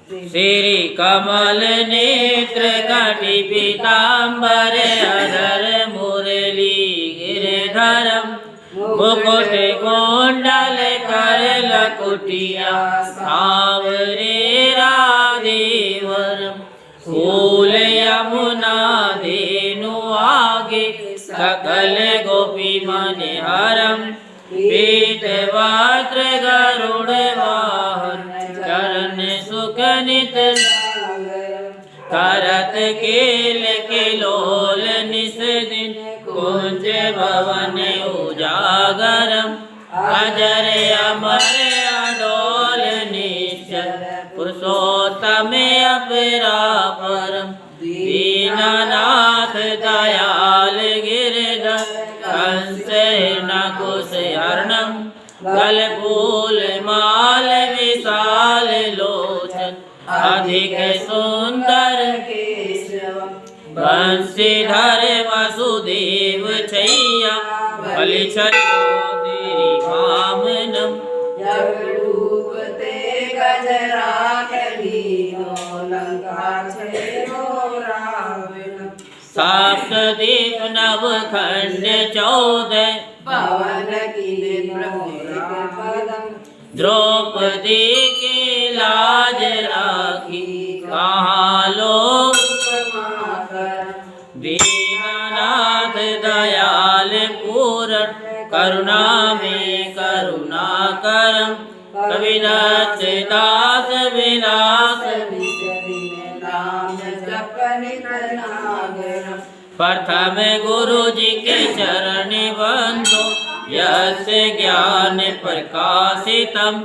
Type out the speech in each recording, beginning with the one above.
श्री कमल नेत्र कटि पीताम्बर अधर मुरली गिरधरम मुकुट कुंडल कर लकुटिया सांवरे राधेवरम फूल यमुना धेनु आगे सकल गोपी मनहरम पीत वस्त्र गरुड़ वाहन चरण सुख नित करत केल किलोल निस दिन कुंज भवन उजागरम अजर अमर अडोल निश्चल पुरुषोत्तम अपरापरम दीननाथ दयाल गिरधर कंस नकुश हरणम गलफूल माल विशाल लोचन अधिक सुंदर केशवम बंशीधर वसुदेव छैया बलि छयोदीरि वामनम जगरूप ते गजराज लीनो लंका छयो रावणम सप्तदीप नवखंड 14 पवन किले पदम द्रौपदी की लाज राखी कहाँ लोग दीननाथ दयाल पूरण करुणा में करुणा करम कविराज दास विलास प्रथम गुरु जी के चरण बंदो यस ज्ञान प्रकाशितम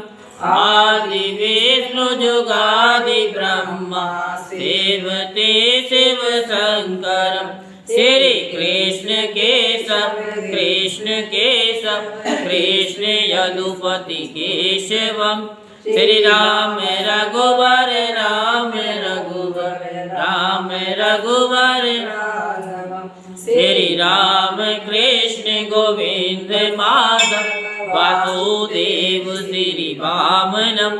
आदि विष्णु जुगादि ब्रह्मा सेवते शिव शंकरम श्री कृष्ण केशव कृष्ण यदुपति केशवम श्री राम रघुवर श्री राम कृष्ण गोविंद माधव वासुदेव श्री वामनम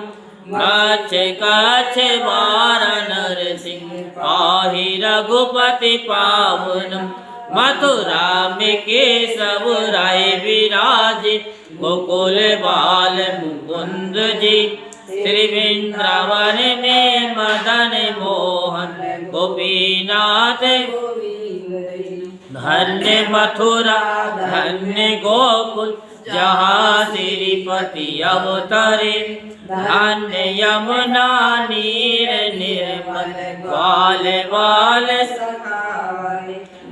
कच्छ वाराणसी पाहि रघुपति पावनम मथुरा में केशव राय विराजे गोकुल बाल मुकुंद जी श्री वृंदावन में मदन मोहन गोपीनाथ धन्य मथुरा धन्य गोकुल जहाँ श्रीपति अवतरे धन्य यमुना नीर निर्मल बाल बाल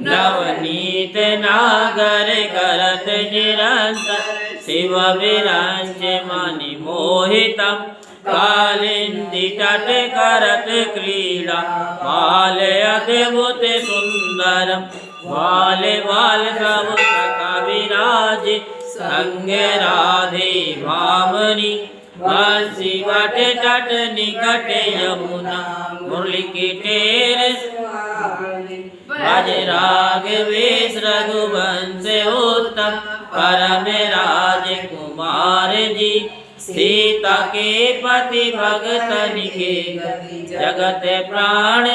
नवनीत नागर करत निरंतर शिव विरंच मणि मोहितम कालिंदी तट करत क्रीड़ा बाल अद्भुत सुंदरम बाल बाल सब सखा विराज संग राधे भामनी बंसी वट तट निकट यमुना मुरली की टेर भज राघवेश रघुवंश उत्तम परम राज कुमार जी सीता के पति भगतन के जगत प्राण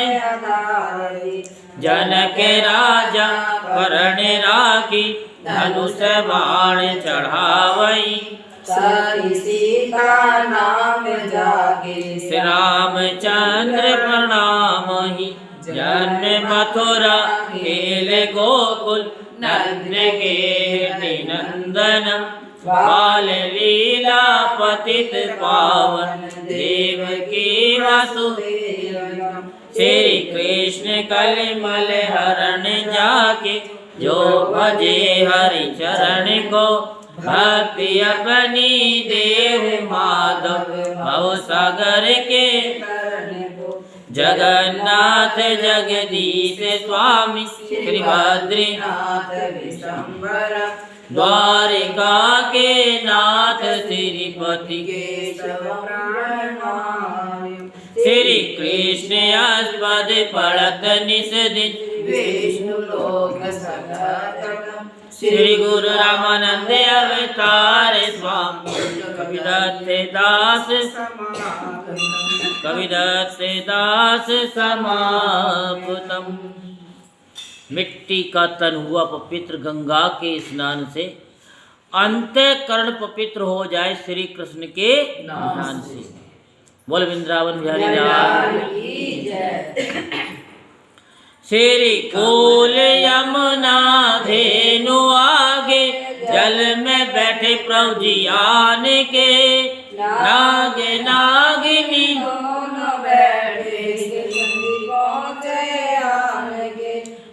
जनक राजा करण राखी धनुष बाण चढ़ावई सीता नाम जागे श्री रामचंद्र प्रणामहि जन्म मथुरा खेल गोकुल नंद के नंदनम बाल लीला पतित पावन देवकी वासुदेव श्री कृष्ण कलिमल हरण जाके जो भजे हरि चरण को भक्ति अपनी देव माधव भव सागर के जगन्नाथ जगदीश स्वामी श्री बद्रीनाथ विशंबर द्वारिका के नाथ श्रीपति श्री कृष्ण आस्पद पढ़त निस दिन विष्णु लोक सगतम श्री गुरु रामानंद अवतार स्वामी कविदत्त दास समागम कविदत्त दास समाप्तम। मिट्टी का तन हुआ पवित्र गंगा के स्नान से, अंतःकरण पवित्र हो जाए श्री कृष्ण के ध्यान से। बोल वृंदावन बिहारी लाल की जय। श्री कोल यमुना धेनु आगे, जल में बैठे प्रभु जी आन के। नाग नागिनी दोनों बैठे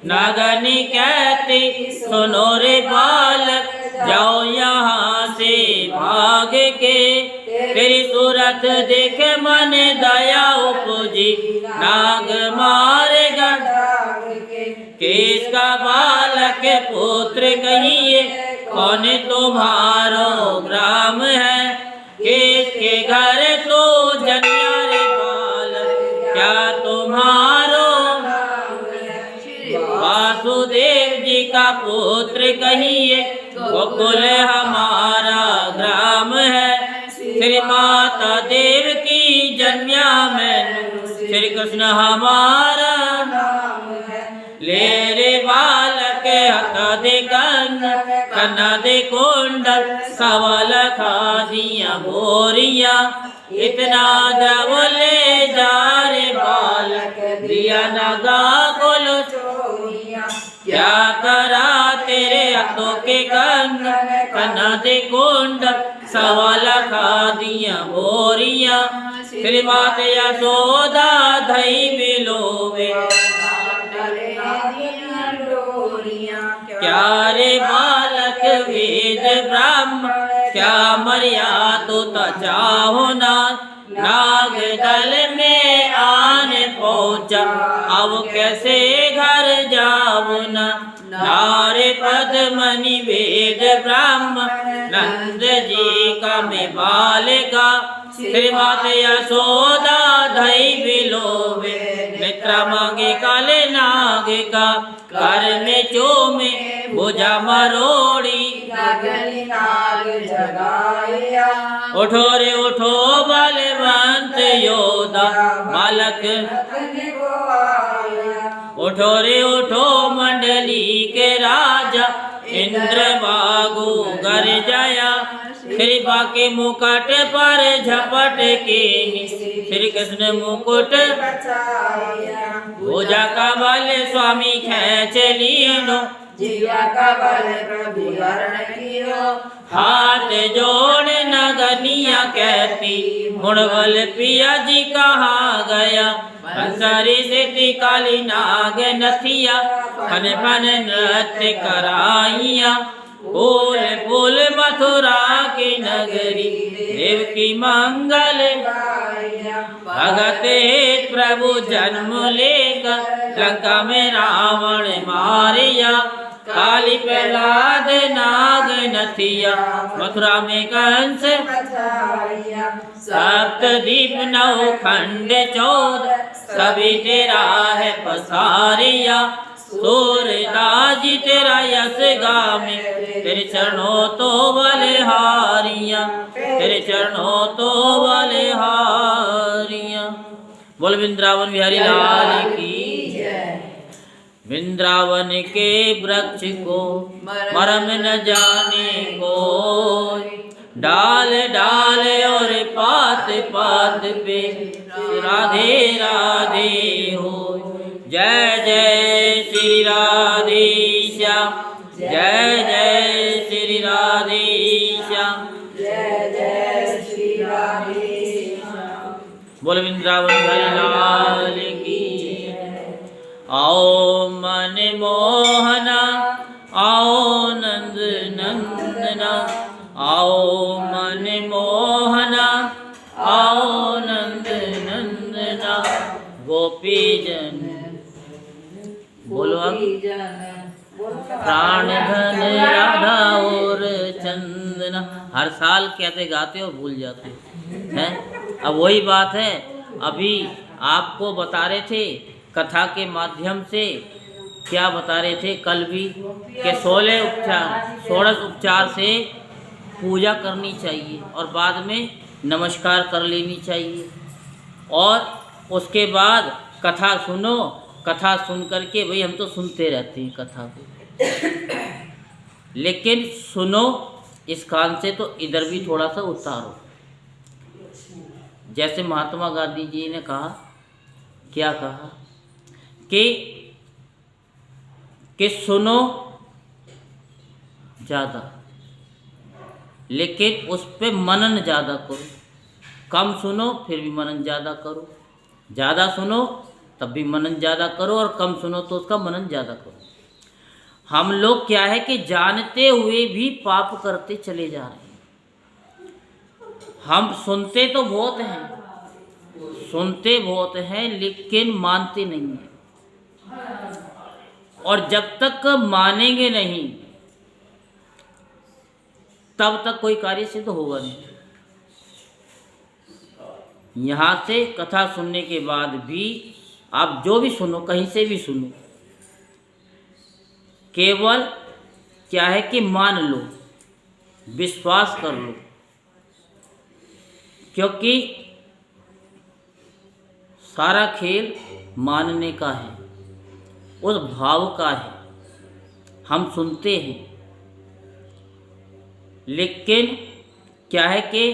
नागनी कहती सुनो रे बालक, जाओ यहाँ से भाग के। तेरी सूरत देखे मन दया उपजी, नाग मारेगा किसका बालक पुत्र कहिए, कौन तुम्हारो ग्राम है। किसके घर तो जनिया रे बालक, क्या तुम्हारो वासुदेव जी का पुत्र कहिए, गोकुल हमारा ग्राम है। श्री माता देव की जन्या में श्री कृष्ण हमारा नाम है। ले रे बालक हथ दे कन्ना दे कुंडल, सवल खा दिया बोरिया। इतना द्रव ले जा रे बालक, दिया नगा गोल चोरिया। क्या करा तेरे हाथों के कंगन, कन्ना दे कुंडल, सवल खा दिया बोरिया। श्री माता यशोदा धई बिलोवे, क्या रे बालक वेद ब्राह्मण, क्या मरिया तो चाहो ना। नाग दल में आने पहुँचा, अब कैसे घर जाओ ना। नारे पद्मनि वेद ब्राह्मण, नंद जी का में बालिका। श्री माता यशोदा धई बिलोवे, नेत्र मांगे काले नाग का। कर में चोमे भुजा मरोड़ी, नाग जगाया। उठो रे उठो बलवंत योद्धा बालक, उठो रे उठो मंडली के राजा। इंद्र बागु गर जाया, कृपा के मुकुट पर झपट के। श्री कृष्ण मुकुट भुजा का बल स्वामी खेच लीनो, जिया का बल प्रभु हरण कियो। हाथ जोड़ नगनिया कहती, मुड़बल पिया जी कहाँ गया। बंसरी से काली नाग नथिया, फन फन नृत्य कराइया। फूल फूल मथुरा की नगरी, देव की मंगल भगत हेत प्रभु जन्म लेकर, लंका में रावण मारिया। काली प्रहलाद नाग नथिया, मथुरा में कंस सप्त दीप नौ खंड 14, सभी तेरा है पसारिया। सूरदास जी तेरा यश गामे, तेरे चरणों तो बलिहारियां, तेरे चरणों तो बलिहारियां। बोल वृंदावन बिहारी लाल की जय। वृंदावन के वृक्ष को मरम न जाने कोई, डाल डाल और पात पात पे राधे राधे हो। जय जय श्री राधे श्याम, जय जय श्री राधे श्याम, जय जय श्री राधे श्याम। बोल वृंदावन हरि लाल की। आओ मन मोहना, आओ नंद नंदना, आओ मन मोहना, आओ नंद नंदना। गोपी जन बोलो प्राण धन राधा और चंदना। हर साल कहते गाते हो भूल जाते हैं। अब वही बात है, अभी आपको बता रहे थे कथा के माध्यम से, क्या बता रहे थे कल भी, कि 16 उपचार से पूजा करनी चाहिए और बाद में नमस्कार कर लेनी चाहिए। और उसके बाद कथा सुनो, कथा सुन करके भाई हम तो सुनते रहते हैं कथा को, लेकिन सुनो इस कान से तो इधर भी थोड़ा सा उतारो। जैसे महात्मा गांधी जी ने कहा, क्या कहा कि सुनो ज़्यादा, लेकिन उस पर मनन ज़्यादा करो। कम सुनो फिर भी मनन ज़्यादा करो, ज़्यादा सुनो तब भी मनन ज़्यादा करो, और कम सुनो तो उसका मनन ज़्यादा करो। हम लोग क्या है कि जानते हुए भी पाप करते चले जा रहे हैं। हम सुनते तो बहुत हैं, लेकिन मानते नहीं हैं। और जब तक मानेंगे नहीं तब तक कोई कार्य सिद्ध होगा नहीं। यहाँ से कथा सुनने के बाद भी आप जो भी सुनो, कहीं से भी सुनो, केवल क्या है कि मान लो, विश्वास कर लो, क्योंकि सारा खेल मानने का है, उस भाव का है। हम सुनते हैं, लेकिन क्या है कि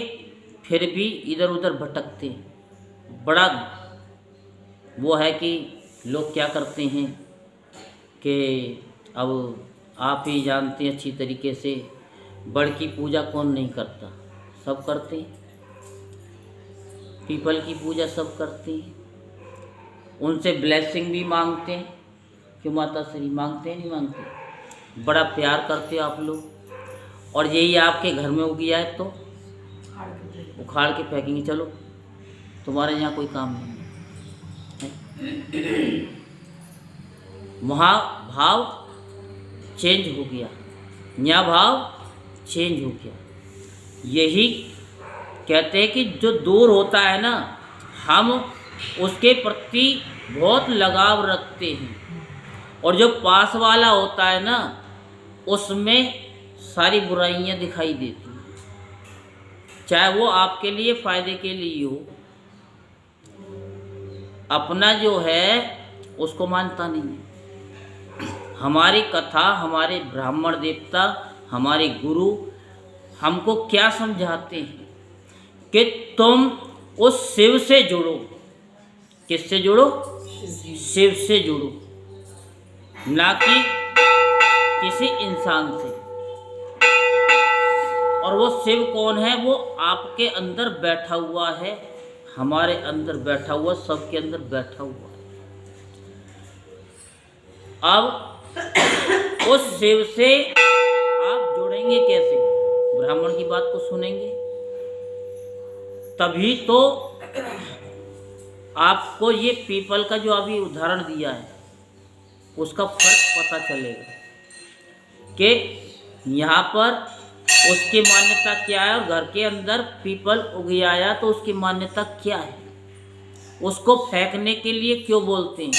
फिर भी इधर उधर भटकते हैं। बड़ा वो है कि लोग क्या करते हैं कि अब आप ही जानते हैं अच्छी तरीके से, बड़ की पूजा कौन नहीं करता, सब करते हैं। पीपल की पूजा सब करते हैं, उनसे ब्लेसिंग भी मांगते हैं कि माता श्री, मांगते हैं नहीं मांगते, बड़ा प्यार करते आप लोग। और यही आपके घर में उगी आए तो उखाड़ के फेंकेंगे, चलो तुम्हारे यहाँ कोई काम नहीं है। वहाँ भाव चेंज हो गया, यहाँ भाव चेंज हो गया। यही कहते हैं कि जो दूर होता है ना, हम उसके प्रति बहुत लगाव रखते हैं, और जो पास वाला होता है ना, उसमें सारी बुराइयां दिखाई देती हैं, चाहे वो आपके लिए फ़ायदे के लिए हो। अपना जो है उसको मानता नहीं है। हमारी कथा, हमारे ब्राह्मण देवता, हमारे गुरु हमको क्या समझाते हैं कि तुम उस शिव से जुड़ो। किससे जुड़ो? शिव से जुड़ो, ना कि किसी इंसान से। और वो शिव कौन है? वो आपके अंदर बैठा हुआ है, हमारे अंदर बैठा हुआ, सबके अंदर बैठा हुआ है। अब उस शिव से आप जुड़ेंगे कैसे? ब्राह्मण की बात को सुनेंगे, तभी तो आपको ये पीपल का जो अभी उदाहरण दिया है उसका फर्क पता चलेगा कि यहाँ पर उसकी मान्यता क्या है, और घर के अंदर पीपल उग आया तो उसकी मान्यता क्या है। उसको फेंकने के लिए क्यों बोलते हैं?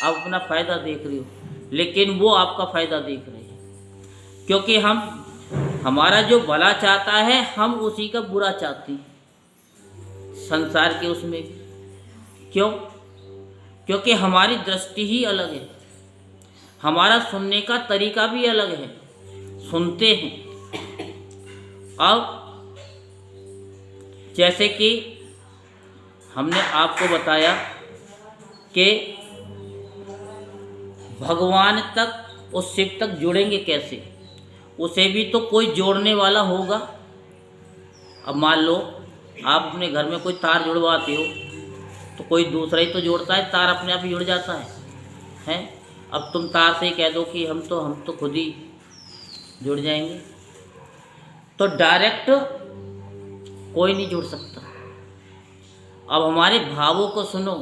आप अपना फ़ायदा देख रहे हो, लेकिन वो आपका फ़ायदा देख रहे हैं, क्योंकि हमारा जो भला चाहता है, हम उसी का बुरा चाहते हैं संसार के उसमें। क्यों? क्योंकि हमारी दृष्टि ही अलग है, हमारा सुनने का तरीका भी अलग है, सुनते हैं। अब जैसे कि हमने आपको बताया कि भगवान तक, उस शिव तक जुड़ेंगे कैसे? उसे भी तो कोई जोड़ने वाला होगा। अब मान लो आप अपने घर में कोई तार जुड़वाते हो तो कोई दूसरा ही तो जोड़ता है, तार अपने आप ही जुड़ जाता है, हैं? अब तुम तार से ही कह दो कि हम तो खुद ही जुड़ जाएंगे, तो डायरेक्ट कोई नहीं जुड़ सकता। अब हमारे भावों को सुनो,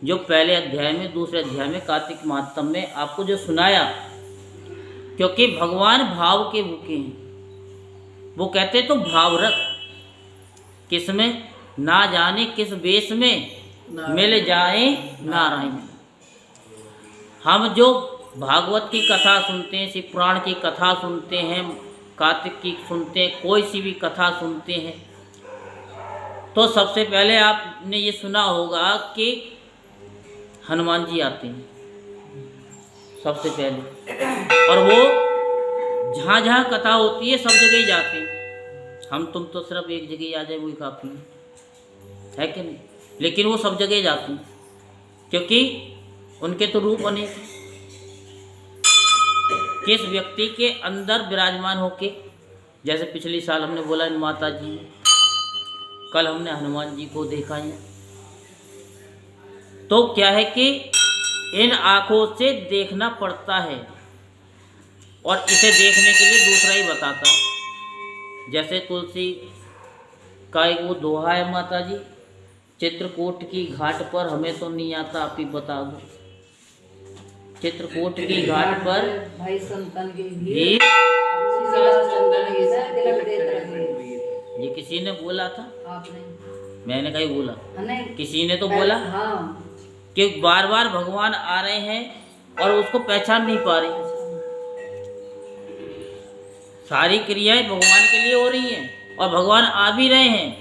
जो पहले अध्याय में, दूसरे अध्याय में, कार्तिक महात्म में आपको जो सुनाया, क्योंकि भगवान भाव के भूखे हैं। वो कहते तो भाव रख, किस में? ना जाने किस वेश में मिल जाए नारायण। हम जो भागवत की कथा सुनते हैं, शिव पुराण की कथा सुनते हैं, कार्तिक की सुनते हैं, कोई सी भी कथा सुनते हैं, तो सबसे पहले आपने ये सुना होगा कि हनुमान जी आते हैं सबसे पहले, और वो जहाँ जहाँ कथा होती है सब जगह ही जाते हैं। हम तुम तो सिर्फ एक जगह ही आ जाए वही काफ़ी है कि नहीं, लेकिन वो सब जगह जाते हैं क्योंकि उनके तो रूप अनेक हैं। किस व्यक्ति के अंदर विराजमान होके, जैसे पिछली साल हमने बोला माता जी, कल हमने हनुमान जी को देखा है। तो क्या है कि इन आँखों से देखना पड़ता है और इसे देखने के लिए दूसरा ही बताता है। जैसे तुलसी का एक वो दोहा है, माता जी चित्रकूट की घाट पर हमें तो नहीं आता, आप ही बता दो। चित्रकूट की घाट पर भाई संतन के भी ये किसी ने बोला था, आपने, मैंने कहीं बोला, नहीं किसी ने तो बोला हाँ, कि बार बार भगवान आ रहे हैं और उसको पहचान नहीं पा रहे। सारी क्रियाएं भगवान के लिए हो रही हैं और भगवान आ भी रहे हैं,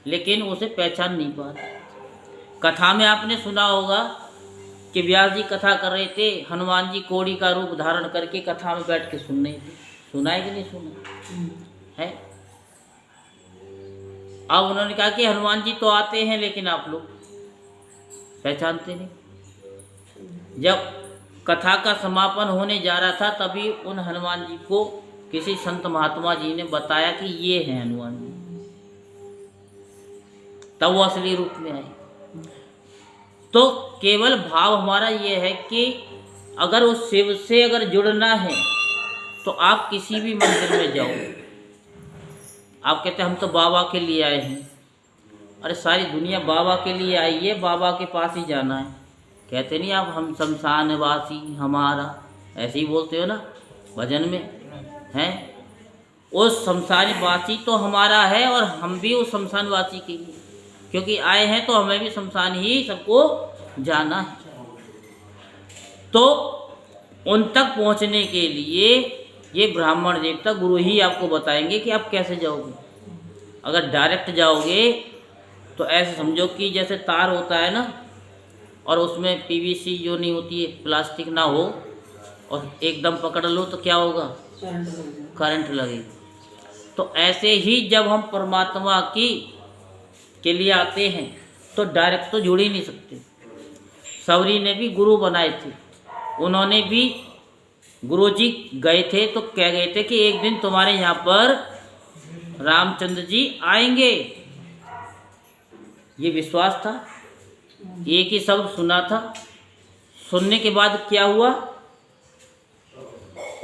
लेकिन उसे पहचान नहीं पा रहे। कथा में आपने सुना होगा कि व्यास जी कथा कर रहे थे, हनुमान जी कोड़ी का रूप धारण करके कथा में बैठ के सुन रहे थे। सुना है कि नहीं सुना है? अब उन्होंने कहा कि हनुमान जी तो आते हैं लेकिन आप लोग पहचानते नहीं। जब कथा का समापन होने जा रहा था तभी उन हनुमान जी को किसी संत महात्मा जी ने बताया कि ये हैं हनुमान जी, तब वो असली रूप में आए। तो केवल भाव हमारा ये है कि अगर उस शिव से अगर जुड़ना है तो आप किसी भी मंदिर में जाओ, आप कहते हैं हम तो बाबा के लिए आए हैं। अरे सारी दुनिया बाबा के लिए आई है, बाबा के पास ही जाना है। कहते नहीं आप हम शमशान वासी हमारा, ऐसे ही बोलते हो ना भजन में हैं। उस शमशान वासी तो हमारा है और हम भी उस शमशान वासी के लिए, क्योंकि आए हैं तो हमें भी शमशान ही सबको जाना है। तो उन तक पहुंचने के लिए ये ब्राह्मण देवता गुरु ही आपको बताएंगे कि आप कैसे जाओगे। अगर डायरेक्ट जाओगे तो ऐसे समझो कि जैसे तार होता है ना, और उसमें पीवीसी जो नहीं होती है, प्लास्टिक ना हो, और एकदम पकड़ लो तो क्या होगा, करंट लगेगा। तो ऐसे ही जब हम परमात्मा की के लिए आते हैं तो डायरेक्ट तो जुड़ ही नहीं सकते। सवरी ने भी गुरु बनाए थे, उन्होंने भी गुरु जी गए थे तो कह गए थे कि एक दिन तुम्हारे यहाँ पर रामचंद्र जी आएंगे। ये विश्वास था, एक ही शब्द सुना था। सुनने के बाद क्या हुआ,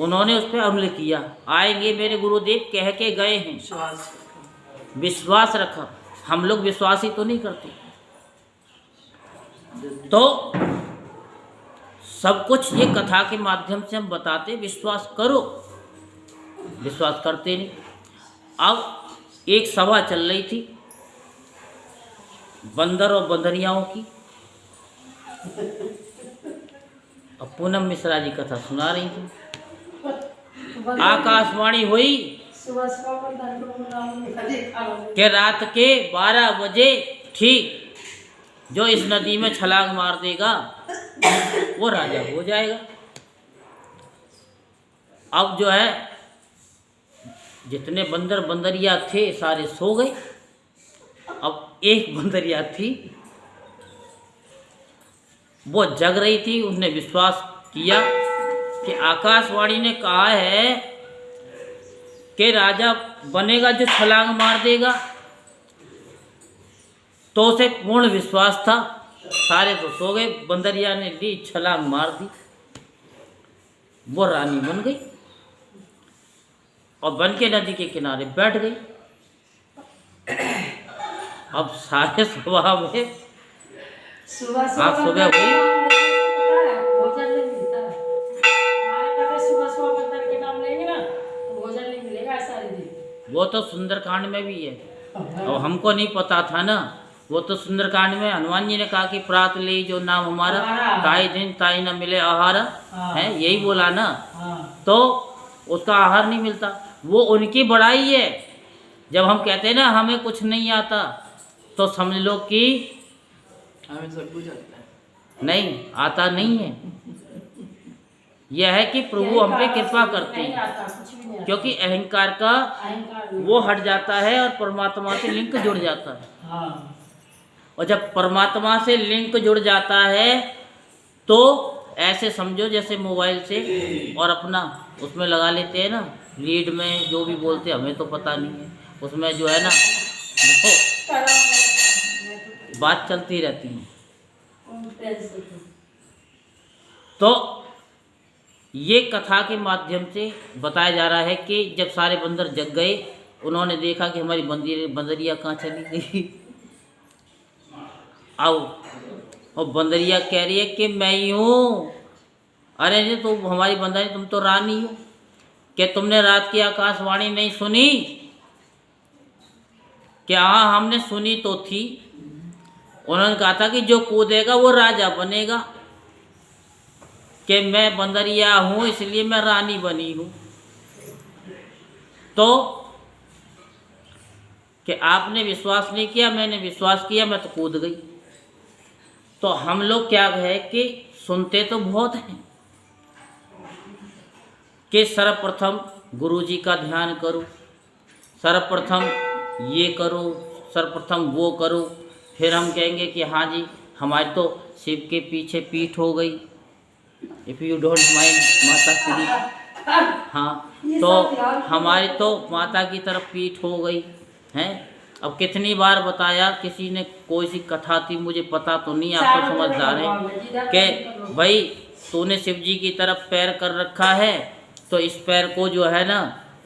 उन्होंने उस पर अमल किया। आएंगे मेरे गुरुदेव कह के गए हैं, विश्वास रखा। हम लोग विश्वास ही तो नहीं करते। तो सब कुछ ये कथा के माध्यम से हम बताते, विश्वास करो, विश्वास करते नहीं। अब एक सभा चल रही थी बंदर और बंदरियाओं की। अब पूनम मिश्रा जी कथा सुना रही थी, आकाशवाणी हुई कि रात के 12 बजे ठीक जो इस नदी में छलांग मार देगा वो राजा हो जाएगा। अब जो है जितने बंदर बंदरिया थे सारे सो गए। अब एक बंदरिया थी, वो जग रही थी। उसने विश्वास किया कि आकाशवाणी ने कहा है कि राजा बनेगा जो छलांग मार देगा, तो उसे पूर्ण विश्वास था। सारे तो सो गए, बंदरिया ने ली छलांग मार दी, वो रानी बन गई और बन के नदी के किनारे बैठ गई। अब सारे सभा में सुबह हुई, वो तो सुंदरकांड में भी है और हमको नहीं पता था ना। वो तो सुंदरकांड में हनुमान जी ने कहा कि प्रात ले जो नाम हमारा, ताई दिन ताई न मिले आहार है, यही बोला ना। तो उसका आहार नहीं मिलता, वो उनकी बड़ाई है। जब हम कहते हैं ना हमें कुछ नहीं आता, तो समझ लो कि हमें सब कुछ आता है। नहीं, आता नहीं है। यह है कि प्रभु हम पे कृपा करते हैं, क्योंकि अहंकार का वो हट जाता है और परमात्मा से लिंक जुड़ जाता है। और जब परमात्मा से लिंक जुड़ जाता है तो ऐसे समझो जैसे मोबाइल से और अपना उसमें लगा लेते हैं ना, लीड में जो भी बोलते हैं, हमें तो पता नहीं है, उसमें जो है ना वो बात चलती रहती है। तो ये कथा के माध्यम से बताया जा रहा है कि जब सारे बंदर जग गए, उन्होंने देखा कि हमारी बंदरिया कहाँ चली गई। आओ, और बंदरिया कह रही है कि मैं ही हूँ। अरे जी, तो हमारी बंदरी, तुम तो रानी हो, क्या तुमने रात की आकाशवाणी नहीं सुनी? क्या? हाँ, हमने सुनी तो थी। उन्होंने कहा था कि जो कूदेगा वो राजा बनेगा, कि मैं बंदरिया हूँ इसलिए मैं रानी बनी हूँ। तो कि आपने विश्वास नहीं किया, मैंने विश्वास किया, मैं तो कूद गई। तो हम लोग क्या है कि सुनते तो बहुत हैं कि सर्वप्रथम गुरु जी का ध्यान करो, सर्वप्रथम ये करो, सर्वप्रथम वो करो, फिर हम कहेंगे कि हाँ जी हमारी तो शिव के पीछे पीठ हो गई, इफ़ यू डोंट माइंड माता श्री। हाँ, तो हमारी तो माता की तरफ पीठ हो गई हैं। अब कितनी बार बताया, किसी ने कोई सी कथा थी, मुझे पता तो नहीं, आप तो समझदार हैं, कि भाई तूने शिव जी की तरफ पैर कर रखा है तो इस पैर को जो है ना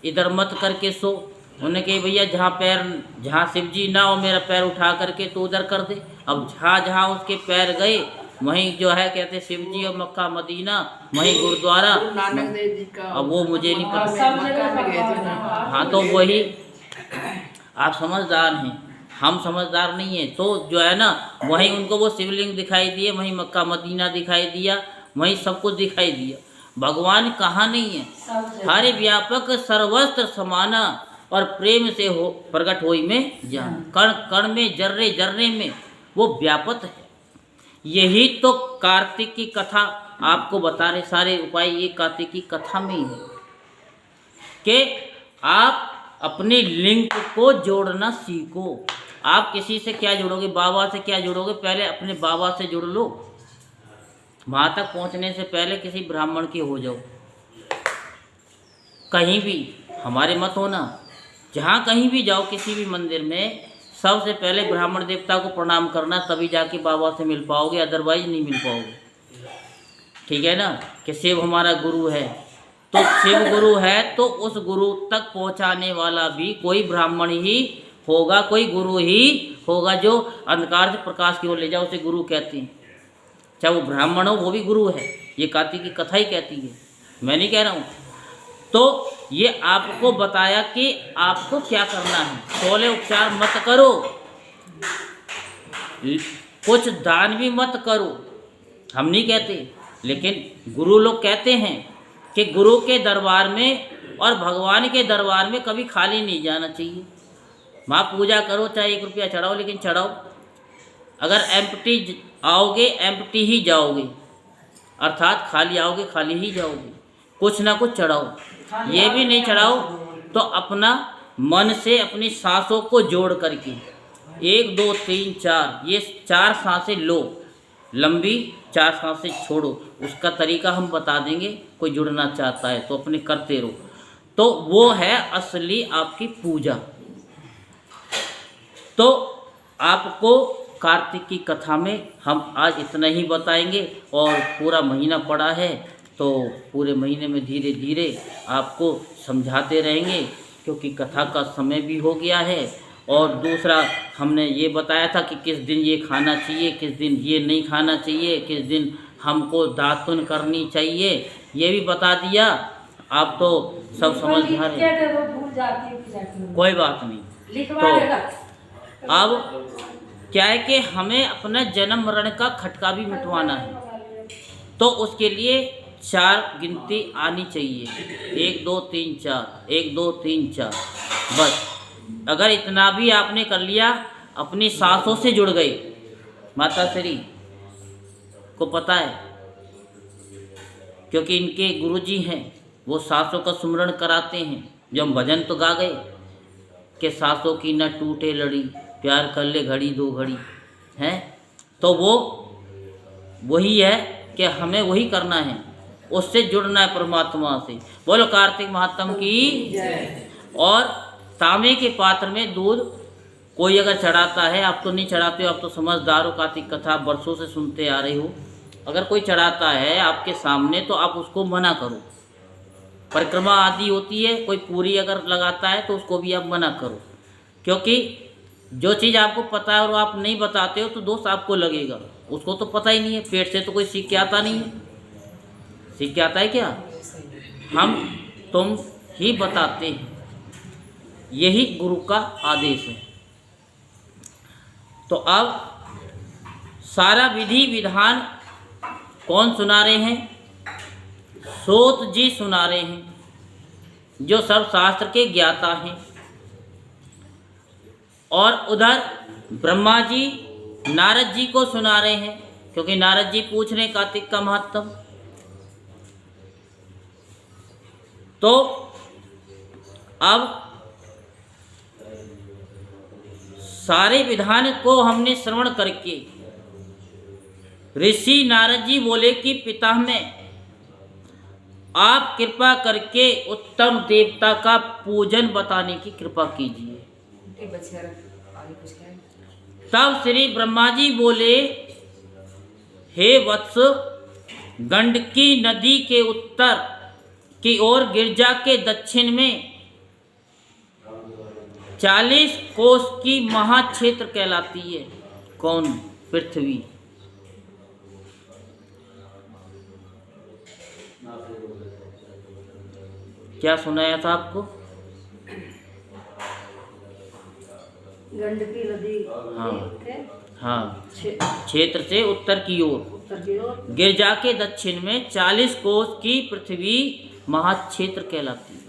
इधर मत करके सो। उन्होंने कही भैया जहाँ शिव जी ना हो, मेरा पैर उठा करके तो उधर कर दे। अब जहाँ उसके पैर गए वहीं जो है कहते शिव जी और मक्का मदीना, वहीं गुरुद्वारा। नानक देव जी का, अब वो मुझे नहीं पता। मक्का में गए थे ना। हाँ, तो वही, आप समझदार हैं, हम समझदार नहीं हैं। तो जो है ना वहीं उनको वो शिवलिंग दिखाई दिए, वहीं मक्का मदीना दिखाई दिया, वहीं सब कुछ दिखाई दिया। भगवान कहाँ नहीं है? हरे व्यापक सर्वस्त्र समाना और प्रेम से हो प्रकट होई में जान, कण कण में जर्रे जर्रे में वो व्यापक है। यही तो कार्तिक की कथा आपको बता रहे, सारे उपाय ये कार्तिक की कथा में ही है कि आप अपनी लिंक को जोड़ना सीखो। आप किसी से क्या जुड़ोगे? बाबा से क्या जुड़ोगे? पहले अपने बाबा से जुड़ लो। वहाँ तक पहुँचने से पहले किसी ब्राह्मण की हो जाओ। कहीं भी हमारे मत होना, जहाँ कहीं भी जाओ, किसी भी मंदिर में, सबसे पहले ब्राह्मण देवता को प्रणाम करना, तभी जाके बाबा से मिल पाओगे, अदरवाइज नहीं मिल पाओगे। ठीक है ना? कि शिव हमारा गुरु है, तो शिव गुरु है तो उस गुरु तक पहुंचाने वाला भी कोई ब्राह्मण ही होगा, कोई गुरु ही होगा जो अंधकार से प्रकाश की ओर ले जाओ, उसे गुरु कहते हैं। चाहे वो ब्राह्मण हो, वो भी गुरु है। ये कार्तिक की कथा ही कहती है, मैं नहीं कह रहा हूँ। तो ये आपको बताया कि आपको क्या करना है। 16 उपचार मत करो, कुछ दान भी मत करो, हम नहीं कहते, लेकिन गुरु लोग कहते हैं कि गुरु के दरबार में और भगवान के दरबार में कभी खाली नहीं जाना चाहिए। वहाँ पूजा करो, चाहे 1 रुपया चढ़ाओ, लेकिन चढ़ाओ। अगर एम्प्टी आओगे, एम्प्टी ही जाओगे, अर्थात खाली आओगे, खाली ही जाओगे। कुछ ना कुछ चढ़ाओ। ये भी नहीं चढ़ाओ तो अपना मन से अपनी सांसों को जोड़ करके 1 2 3 4 ये 4 सांसें लो, लंबी 4 सांसें छोड़ो। उसका तरीका हम बता देंगे, कोई जुड़ना चाहता है तो अपने करते रहो। तो वो है असली आपकी पूजा। तो आपको कार्तिक की कथा में हम आज इतना ही बताएंगे, और पूरा महीना पड़ा है तो पूरे महीने में धीरे धीरे आपको समझाते रहेंगे, क्योंकि कथा का समय भी हो गया है। और दूसरा हमने ये बताया था कि किस दिन ये खाना चाहिए, किस दिन ये नहीं खाना चाहिए, किस दिन हमको दातुन करनी चाहिए, ये भी बता दिया। आप तो सब समझदार हैं, कोई बात नहीं। तो अब क्या है कि हमें अपना जन्म मरण का खटका भी मिटवाना है, तो उसके लिए 4 गिनती आनी चाहिए। 1 2 3 4, 1 2 3 4, बस। अगर इतना भी आपने कर लिया, अपनी सांसों से जुड़ गए। माता श्री को पता है, क्योंकि इनके गुरुजी हैं, वो सांसों का सुमरण कराते हैं। जो हम भजन तो गा गए कि सांसों की न टूटे लड़ी, प्यार कर ले घड़ी दो घड़ी, हैं। तो वो वही है कि हमें वही करना है, उससे जुड़ना है परमात्मा से। बोलो कार्तिक महात्म की। और तांबे के पात्र में दूध कोई अगर चढ़ाता है, आप तो नहीं चढ़ाते हो, आप तो समझदार हो, कार्तिक कथा बरसों से सुनते आ रहे हो। अगर कोई चढ़ाता है आपके सामने तो आप उसको मना करो। परिक्रमा आदि होती है, कोई पूरी अगर लगाता है तो उसको भी आप मना करो, क्योंकि जो चीज़ आपको पता है और आप नहीं बताते हो तो दोष आपको लगेगा। उसको तो पता ही नहीं है, पेट से तो कोई सीख के आता नहीं है। सीख के आता है क्या? हम तुम ही बताते हैं, यही गुरु का आदेश है। तो अब सारा विधि विधान कौन सुना रहे हैं? सूत जी सुना रहे हैं, जो सब शास्त्र के ज्ञाता हैं। और उधर ब्रह्मा जी नारद जी को सुना रहे हैं, क्योंकि नारद जी पूछ रहे हैं कार्तिक का महत्व। तो अब सारे विधान को हमने श्रवण करके ऋषि नारद जी बोले कि पिता में आप कृपा करके उत्तम देवता का पूजन बताने की कृपा कीजिए। तब श्री ब्रह्मा जी बोले, हे वत्स, गंडकी नदी के उत्तर की ओर गिरजा के दक्षिण में 40 कोस की महाक्षेत्र कहलाती है। कौन? पृथ्वी। क्या सुनाया था आपको? गंडकी नदी। हाँ, क्षेत्र से उत्तर की ओर गिरजा के दक्षिण में 40 कोस की पृथ्वी महाक्षेत्र कहलाती है।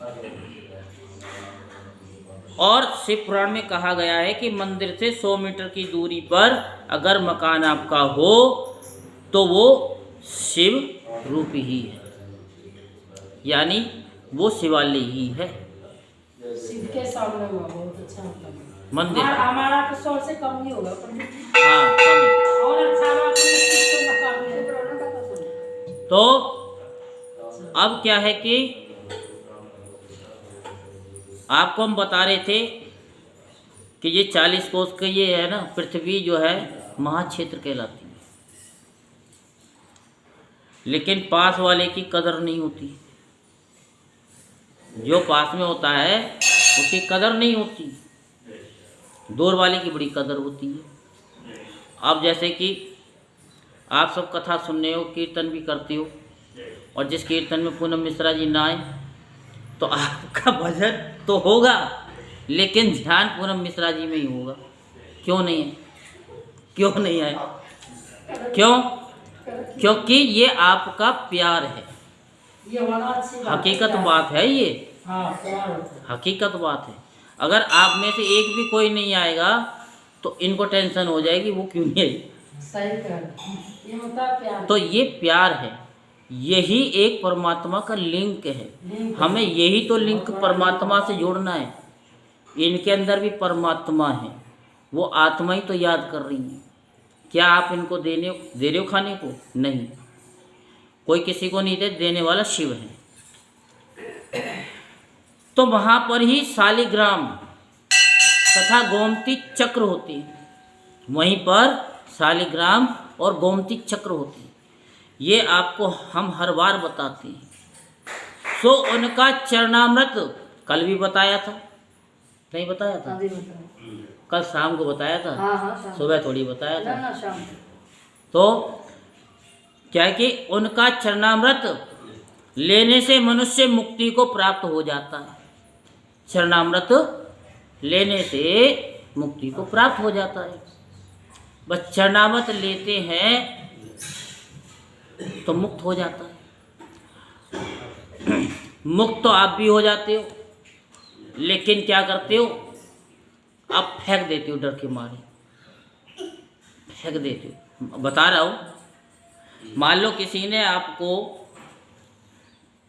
और शिव पुराण में कहा गया है कि मंदिर से 100 मीटर की दूरी पर अगर मकान आपका हो तो वो शिव रूप ही है, यानी वो शिवालय ही है। शिव के सामने बहुत अच्छा होता है मंदिर। हमारा तो 100 से कम ही होगा। हाँ, कम है। और अच्छा बात है। तो अब क्या है कि आपको हम बता रहे थे कि ये 40 कोस का ये है ना, पृथ्वी जो है महाक्षेत्र कहलाती है। लेकिन पास वाले की कदर नहीं होती। जो पास में होता है उसकी कदर नहीं होती, दूर वाले की बड़ी कदर होती है। अब जैसे कि आप सब कथा सुनने हो, कीर्तन भी करते हो, और जिस कीर्तन में पूनम मिश्रा जी ना आए तो आपका भजन तो होगा, लेकिन ध्यान पूनम मिश्रा जी में ही होगा। क्यों नहीं है? क्यों नहीं है? क्यों? क्योंकि ये आपका प्यार है। हकीकत बात है ये। हकीकत बात है। अगर आप में से एक भी कोई नहीं आएगा तो इनको टेंशन हो जाएगी, वो क्यों नहीं आई। सही ये होता है प्यार। तो ये प्यार है, यही एक परमात्मा का लिंक है। हमें यही तो लिंक परमात्मा से जोड़ना है। इनके अंदर भी परमात्मा है, वो आत्मा ही तो याद कर रही है। क्या आप इनको दे रहे हो खाने को? नहीं, कोई किसी को नहीं देने वाला शिव है। तो वहाँ पर ही शालिग्राम तथा गोमती चक्र होती है, वहीं पर शालिग्राम और गोमती चक्र होती है। ये आपको हम हर बार बताते हैं। सो उनका चरणामृत कल भी बताया था, नहीं बताया था? कल शाम को बताया था। हाँ, सुबह थोड़ी बताया था ना शाम। तो क्या है कि उनका चरणामृत लेने से मनुष्य मुक्ति को प्राप्त हो जाता है। चरणामृत लेने से मुक्ति को प्राप्त हो जाता है। बस चरणामृत लेते हैं तो मुक्त हो जाता है। मुक्त तो आप भी हो जाते हो, लेकिन क्या करते हो? आप फेंक देते हो डर के मारे। फेंक देते हो। बता रहा हूँ, मान लो किसी ने आपको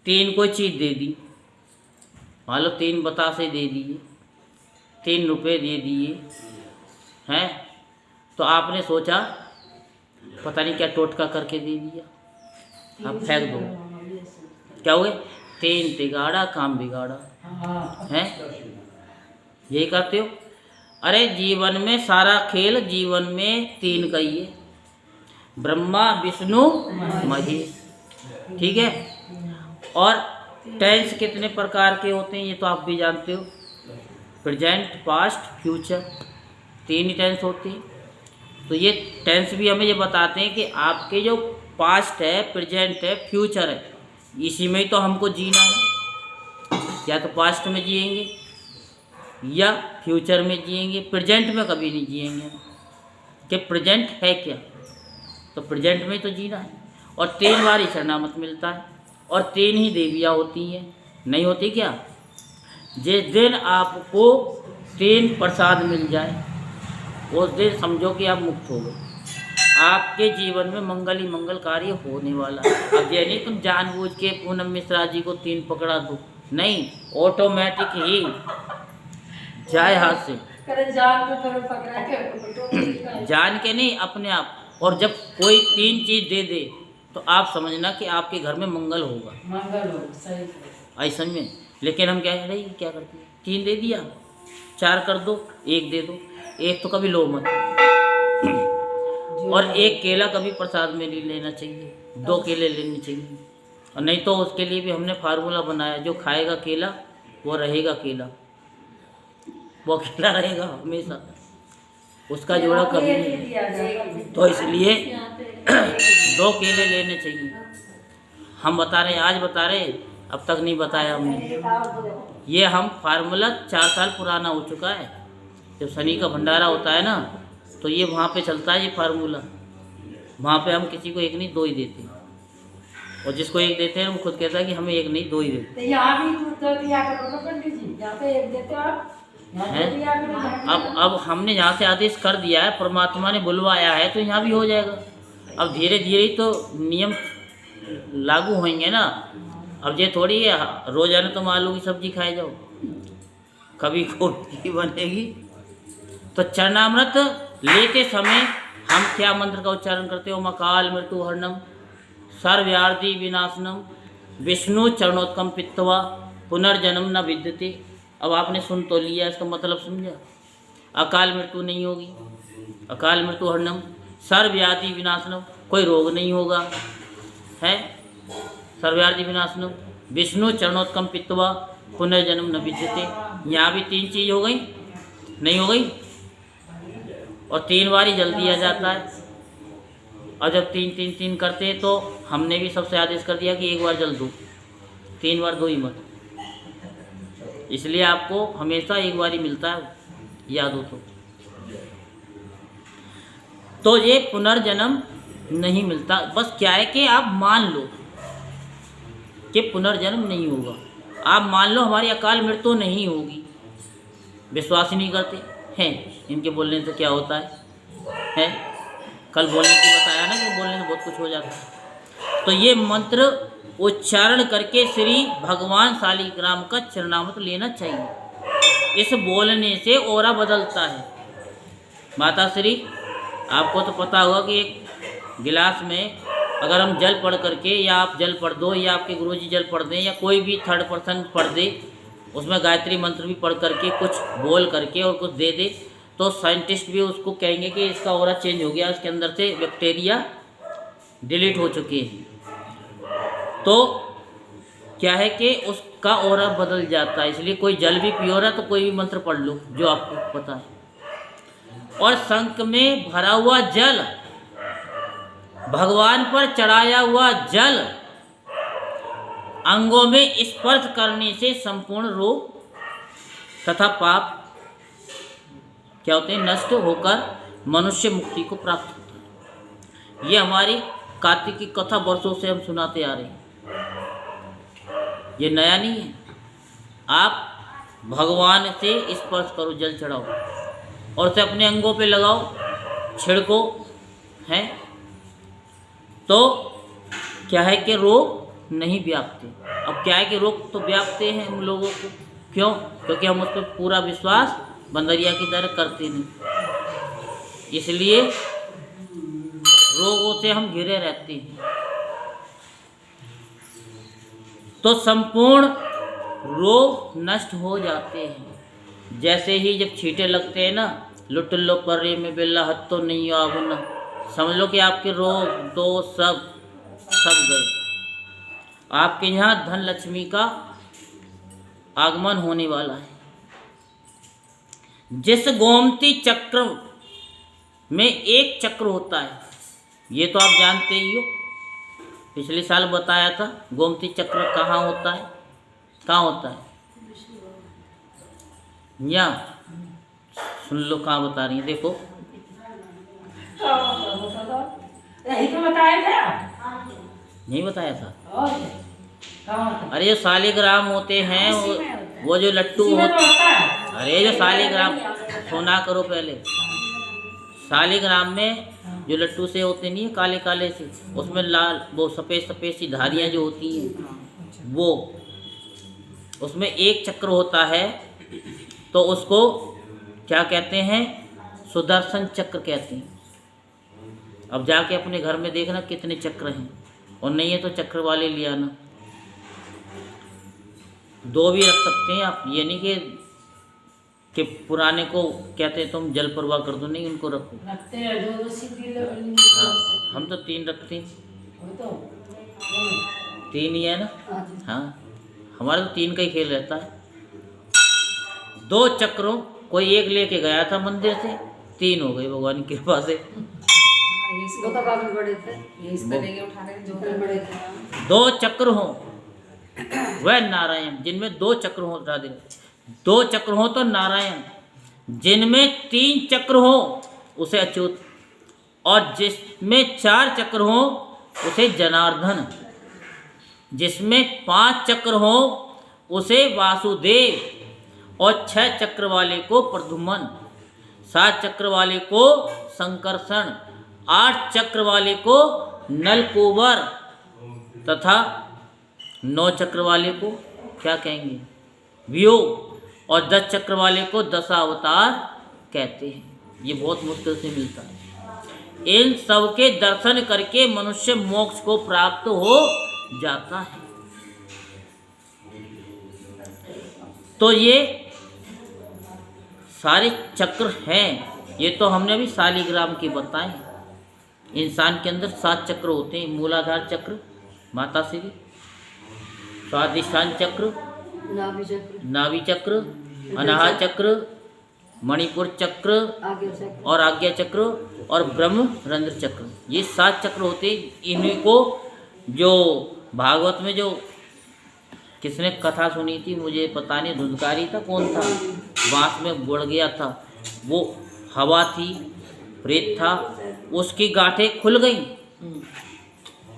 3 कोई चीज़ दे दी, मान लो 3 बतासे दे दिए, 3 रुपये दे दिए हैं, तो आपने सोचा पता नहीं क्या टोटका करके दे दिया, आप फेंक दो, क्या हो गए? 3 तिगाड़ा काम बिगाड़ा हैं, यही करते हो। अरे जीवन में सारा खेल जीवन में 3 का ही है, ब्रह्मा विष्णु महेश, ठीक है। और टेंस कितने प्रकार के होते हैं ये तो आप भी जानते हो, प्रेजेंट पास्ट फ्यूचर, 3 ही टेंस होते हैं। तो ये टेंस भी हमें ये बताते हैं कि आपके जो पास्ट है, प्रेजेंट है, फ्यूचर है, इसी में ही तो हमको जीना है। या तो पास्ट में जिएंगे या फ्यूचर में जिएंगे, प्रेजेंट में कभी नहीं जिएंगे कि प्रेजेंट है क्या, तो प्रेजेंट में तो जीना है। और 3 बार ही शरणामत मिलता है और 3 ही देवियाँ होती हैं, नहीं होती क्या? जिस दिन आपको 3 प्रसाद मिल जाए उस दिन समझो कि आप मुक्त हो गए, आपके जीवन में मंगल ही मंगल कार्य होने वाला है। अब ये नहीं तुम जानबूझ के पूनम मिश्रा जी को 3 पकड़ा दो, नहीं, ऑटोमेटिक ही जाए हाथ से, जान के नहीं, अपने आप। और जब कोई 3 चीज़ दे दे तो आप समझना कि आपके घर में मंगल होगा, मंगल हो, सही ऐसा में। लेकिन हम क्या रही क्या करते हैं, 3 दे दिया, 4 कर दो, 1 दे दो, 1 तो कभी लो मत, और 1 केला कभी प्रसाद में नहीं लेना चाहिए, 2 केले लेने चाहिए। और नहीं तो उसके लिए भी हमने फार्मूला बनाया, जो खाएगा केला वो रहेगा केला, वो केला रहेगा हमेशा, उसका जोड़ा कभी नहीं। तो इसलिए 2 केले लेने चाहिए। हम बता रहे हैं, आज बता रहे, अब तक नहीं बताया हमने। ये हम फार्मूला 4 साल पुराना हो चुका है, जब शनि का भंडारा होता है ना, तो ये वहाँ पे चलता है ये फार्मूला। वहाँ पे हम किसी को 1 नहीं 2 ही देते हैं, और जिसको 1 देते हैं वो खुद कहता है कि हमें 1 नहीं 2 ही देते हैं। अब हमने यहाँ से आदेश कर दिया है, परमात्मा ने बुलवाया है, तो यहाँ भी हो जाएगा। अब धीरे धीरे ही तो नियम लागू होंगे ना। अब ये थोड़ी है रोजाना तुम आलू की सब्जी खाए जाओ, कभी गोभी बनेगी। तो चरणामृत लेते समय हम क्या मंत्र का उच्चारण करते हो? मकाल मृत्यु हरणम सर्वव्याधि विनाशनम विष्णु चरणोत्कम पित्तवा पुनर्जन्म न विद्यते। अब आपने सुन तो लिया, इसका मतलब समझा। अकाल मृत्यु नहीं होगी, अकाल मृत्यु हरणम सर्वव्याधि विनाशनम, कोई रोग नहीं होगा है, सर्वव्याधि विनाशनम विष्णु चरणोत्कम पित्तवा पुनर्जन्म न विद्यते। यहाँ भी 3 चीज़ हो गई, नहीं हो गई? और 3 बार ही जल दिया जाता है। और जब 3 करते हैं तो हमने भी सबसे आदेश कर दिया कि 1 बार जल दो, 3 बार दो ही मत। इसलिए आपको हमेशा 1 बार ही मिलता है, याद हो तो ये पुनर्जन्म नहीं मिलता। बस क्या है कि आप मान लो कि पुनर्जन्म नहीं होगा, आप मान लो हमारी अकाल मृत्यु नहीं होगी। विश्वास ही नहीं करते हैं, इनके बोलने से क्या होता है? कल बोलने की बताया ना कि बोलने से बहुत कुछ हो जाता है। तो ये मंत्र उच्चारण करके श्री भगवान शालिग्राम का चरणामृत लेना चाहिए। इस बोलने से ओरा बदलता है। माता श्री, आपको तो पता होगा कि एक गिलास में अगर हम जल पढ़ करके, या आप जल पढ़ दो, या आपके गुरुजी जल पढ़ दें, या कोई भी थर्ड पर्सन पढ़ दे, उसमें गायत्री मंत्र भी पढ़ करके कुछ बोल करके और कुछ दे दे, तो साइंटिस्ट भी उसको कहेंगे कि इसका ऑरा चेंज हो गया, इसके अंदर से बैक्टीरिया डिलीट हो चुके हैं। तो क्या है कि उसका ऑरा बदल जाता है। इसलिए कोई जल भी पियो रहा तो कोई भी मंत्र पढ़ लो जो आपको पता है। और शंख में भरा हुआ जल, भगवान पर चढ़ाया हुआ जल अंगों में स्पर्श करने से संपूर्ण रोग तथा पाप क्या होते हैं? नष्ट होकर मनुष्य मुक्ति को प्राप्त होता है। ये हमारी कार्तिक की कथा वर्षों से हम सुनाते आ रहे हैं, ये नया नहीं है। आप भगवान से स्पर्श करो, जल चढ़ाओ और उसे अपने अंगों पे लगाओ, छिड़को, हैं तो क्या है कि रोग नहीं व्यापते। अब क्या है कि रोग तो व्यापते हैं उन लोगों को, क्यों? क्योंकि हम उस पर पूरा विश्वास बंदरिया की तरह करते नहीं, इसलिए रोगों से हम घिरे रहते हैं। तो संपूर्ण रोग नष्ट हो जाते हैं। जैसे ही जब छींटे लगते हैं ना, लुटल्लो पर्रे में बिल्ला हत्तो नहीं आवना, समझ लो कि आपके रोग दोष सब गए। आपके यहाँ धन लक्ष्मी का आगमन होने वाला है। जिस गोमती चक्र में एक चक्र होता है, ये तो आप जानते ही हो, पिछले साल बताया था। गोमती चक्र कहाँ होता है? कहाँ होता है? यहाँ सुन लो कहाँ बता रही है, देखो। यही तो बताया था। नहीं बताया था? और कहाँ होता है? अरे जो सालिग्राम होते हैं वो जो लट्टू इसी में तो होते, होता है। अरे जो सालिग्राम, सुना करो पहले। सालिग्राम में जो लट्टू से होते नहीं है काले काले से, उसमें लाल वो सफ़ेद सफ़ेद सी धारियाँ जो होती हैं, वो उसमें एक चक्र होता है, तो उसको क्या कहते हैं? सुदर्शन चक्र कहते हैं। अब जाके अपने घर में देखना कितने चक्र हैं, और नहीं है तो चक्र वाले ले आना। 2 भी रख सकते हैं आप, ये नहीं कि पुराने को कहते हैं तुम जल प्रवाह कर दो, नहीं, उनको रखो। रखते हैं जो सीधी हाँ, हम तो 3 रखते हैं। वो तो 3 ही है ना? हाँ, हमारा तो 3 का ही खेल रहता है। 2 चक्रों, कोई एक लेके गया था मंदिर से, 3 हो गए भगवान की कृपा से। वो तो काफी बड़े थे, ये इस तरह के उठाने जो बड़े थे। 2 चक्र हो वह नारायण, जिनमें 2 चक्र हो, राधे, 2 चक्र हो तो नारायण, जिनमें 3 चक्र हो उसे अच्युत, और जिसमें 4 चक्र हो उसे जनार्दन, जिसमें 5 चक्र हो उसे वासुदेव, और 6 चक्र वाले को प्रद्युम्न, 7 चक्र वाले को संकर्षण, 8 चक्र वाले को नलकुबर, तथा 9 चक्र वाले को क्या कहेंगे? वियोग, और 10 चक्र वाले को दशावतार कहते हैं। ये बहुत मुश्किल से मिलता है। इन सब के दर्शन करके मनुष्य मोक्ष को प्राप्त हो जाता है। तो ये सारे चक्र हैं, ये तो हमने अभी सालिग्राम के बताए। इंसान के अंदर 7 चक्र होते हैं। मूलाधार चक्र माता श्री, स्वादिष्ठान चक्र, नाभि चक्र, अनाहत चक्र, मणिपुर चक्र, और आज्ञा चक्र, और ब्रह्म रंध्र चक्र। ये 7 चक्र होते हैं। इन्हीं को जो भागवत में जो किसने कथा सुनी थी, मुझे पता नहीं, धुंधकारी था कौन था, बांस में बुड़ गया था, वो हवा थी, प्रेत था, उसकी गांठें खुल गई,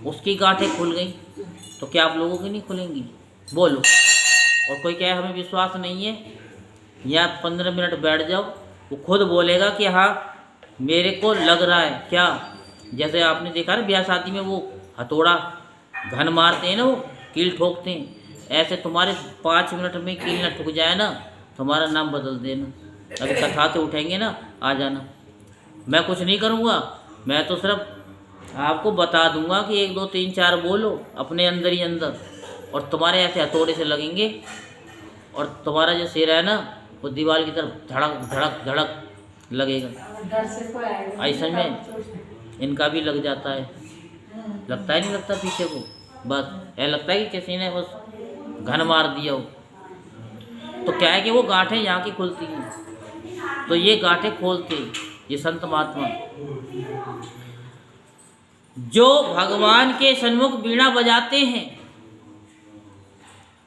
उसकी गांठें खुल गई। तो क्या आप लोगों की नहीं खुलेंगी? बोलो। और कोई कहे हमें विश्वास नहीं है, या 15 मिनट बैठ जाओ, वो खुद बोलेगा कि हाँ मेरे को लग रहा है। क्या? जैसे आपने देखा ना ब्याह शादी में वो हथौड़ा घन मारते हैं ना, वो कील ठोकते हैं, ऐसे तुम्हारे 5 मिनट में कील ना ठुक जाए ना, तुम्हारा नाम बदल देना। अभी कथा से उठेंगे ना, आ जाना। मैं कुछ नहीं करूँगा, मैं तो सिर्फ आपको बता दूंगा कि 1 2 3 4 बोलो अपने अंदर ही अंदर, और तुम्हारे ऐसे हथौड़े से लगेंगे, और तुम्हारा जो सिर है ना वो दीवार की तरफ धड़क धड़क धड़क लगेगा। ऐसा में इनका भी लग जाता है, लगता है नहीं लगता पीछे को, बस ऐसा लगता है कि किसी ने बस घन मार दिया हो। तो क्या है कि वो गांठें यहाँ की खुलती हैं, तो ये गांठें खोलते ये संत महात्मा। जो भगवान के सन्मुख वीणा बजाते हैं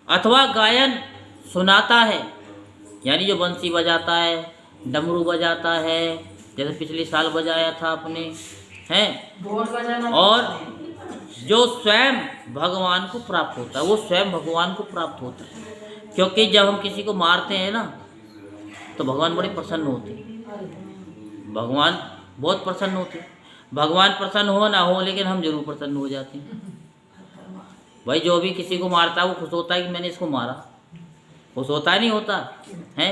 अथवा गायन सुनाता है, यानी जो बंसी बजाता है, डमरू बजाता है, जैसे पिछले साल बजाया था अपने, हैं, और जो स्वयं भगवान को प्राप्त होता है, वो स्वयं भगवान को प्राप्त होता है। क्योंकि जब हम किसी को मारते हैं ना, तो भगवान बड़े प्रसन्न होते हैं, भगवान बहुत प्रसन्न होते हैं। भगवान प्रसन्न हो ना हो, लेकिन हम जरूर प्रसन्न हो जाते हैं। भाई जो भी किसी को मारता है वो खुश होता है कि मैंने इसको मारा, खुश होता नहीं होता है।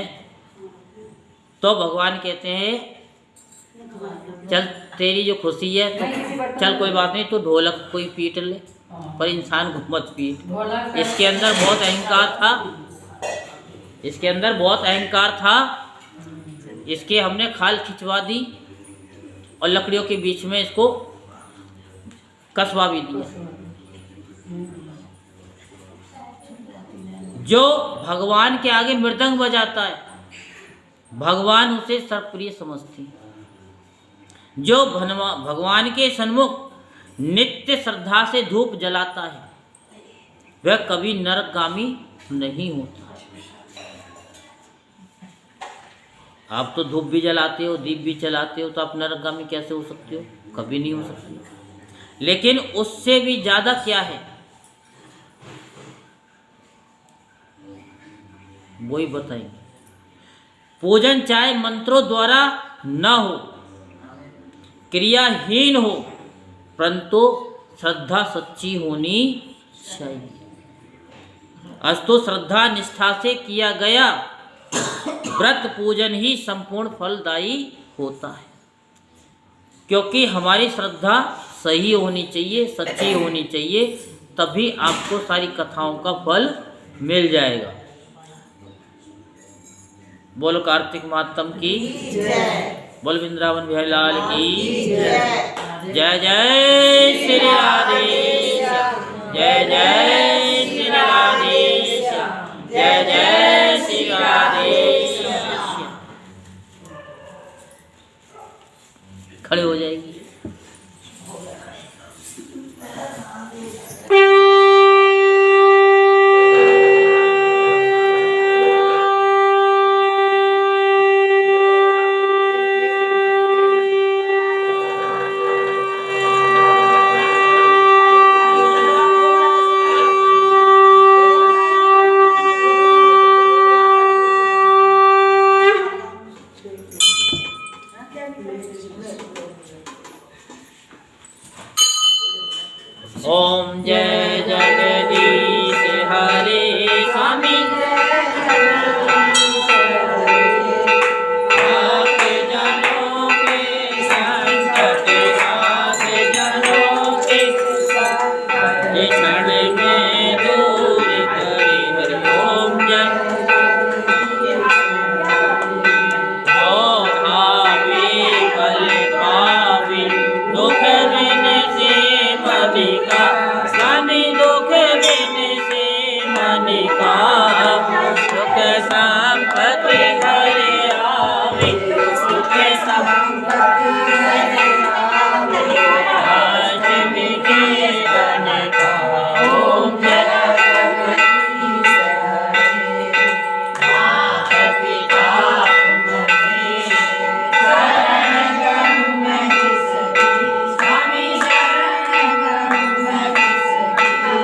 तो भगवान कहते हैं चल तेरी जो खुशी है तो चल कोई बात नहीं, तो ढोलक कोई पीट ले पर इंसान को मत पीट। इसके अंदर बहुत अहंकार था, इसके अंदर बहुत अहंकार था, इसके हमने खाल खिंचवा दी और लकड़ियों के बीच में इसको कसवा भी दिया। जो भगवान के आगे मृदंग बजाता है भगवान उसे सर्वप्रिय समझती है। जो भगवान के सन्मुख नित्य श्रद्धा से धूप जलाता है वह कभी नरकगामी नहीं होता। आप तो धूप भी जलाते हो, दीप भी जलाते हो, तो आप नरकगामी कैसे हो सकते हो? कभी नहीं हो सकते। लेकिन उससे भी ज्यादा क्या है वही बताएंगे। पूजन चाहे मंत्रों द्वारा न हो, क्रियाहीन हो, परंतु श्रद्धा सच्ची होनी चाहिए। अस्तु श्रद्धा निष्ठा से किया गया व्रत पूजन ही संपूर्ण फलदायी होता है, क्योंकि हमारी श्रद्धा सही होनी चाहिए, सच्ची होनी चाहिए, तभी आपको सारी कथाओं का फल मिल जाएगा। बोलो कार्तिक मातम की बोल वृंदावन बिहारी लाल की जय जय श्री राधे, जय जय श्री राधे, जय जय श्री राधे। खड़े हो जाएगी। ओम जय जगदीश हरे स्वामी भक्त जनों के संकट नाथ जनों के क्षण में दूर करे हरि ओम जय। ओ भावी बल भावी दुख बिन से मनिका, स्वामी दुख बिन से मनिका, सुख संपत्ति हरे आवे, सुख संपत्ति हरे आवे, आज मिटे तन का। ओम जय माता पिता तुम्हें शरण गम मैं किसकी, स्वामी शरण गम मैं किसकी,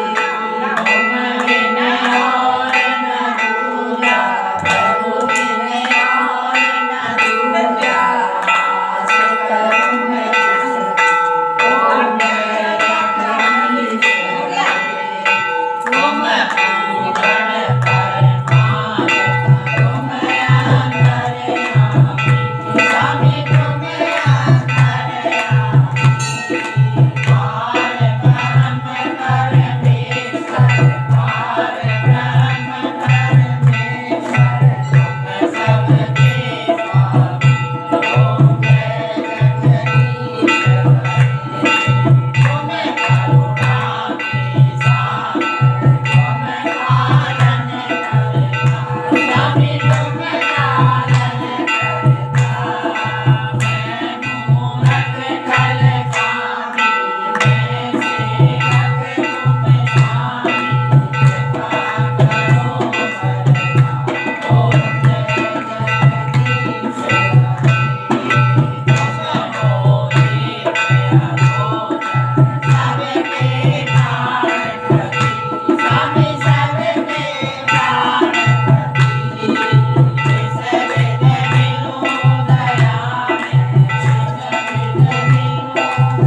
तुम बिन और न दूजा, प्रभु बिन और न दूजा, आस करूं मैं किसकी। ओम जय जगदीश हरे, तुम पूर्ण परमात्मा, तुम अंतर्यामी, स्वामी तुम अंतर्यामी, पार ब्रह्म परमेश्वर, पार ब्रह्म परमेश्वर, तुम सबके स्वामी। ओम जय जगदीश हरे, तुम करुणा के सागर, तुम पालन करता, स्वामी तुम पालन करता। मैं मूरख खल कामी, मैं सेवक तुम स्वामी, कृपा करो बरता। ओम जय जगदीश हरे, तुम मोरे दया गोचर, सबके प्राण प्रति, स्वामी सबके प्राण प्रति, जिस विध मिलो दया में, जिस विध मिलो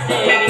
Hare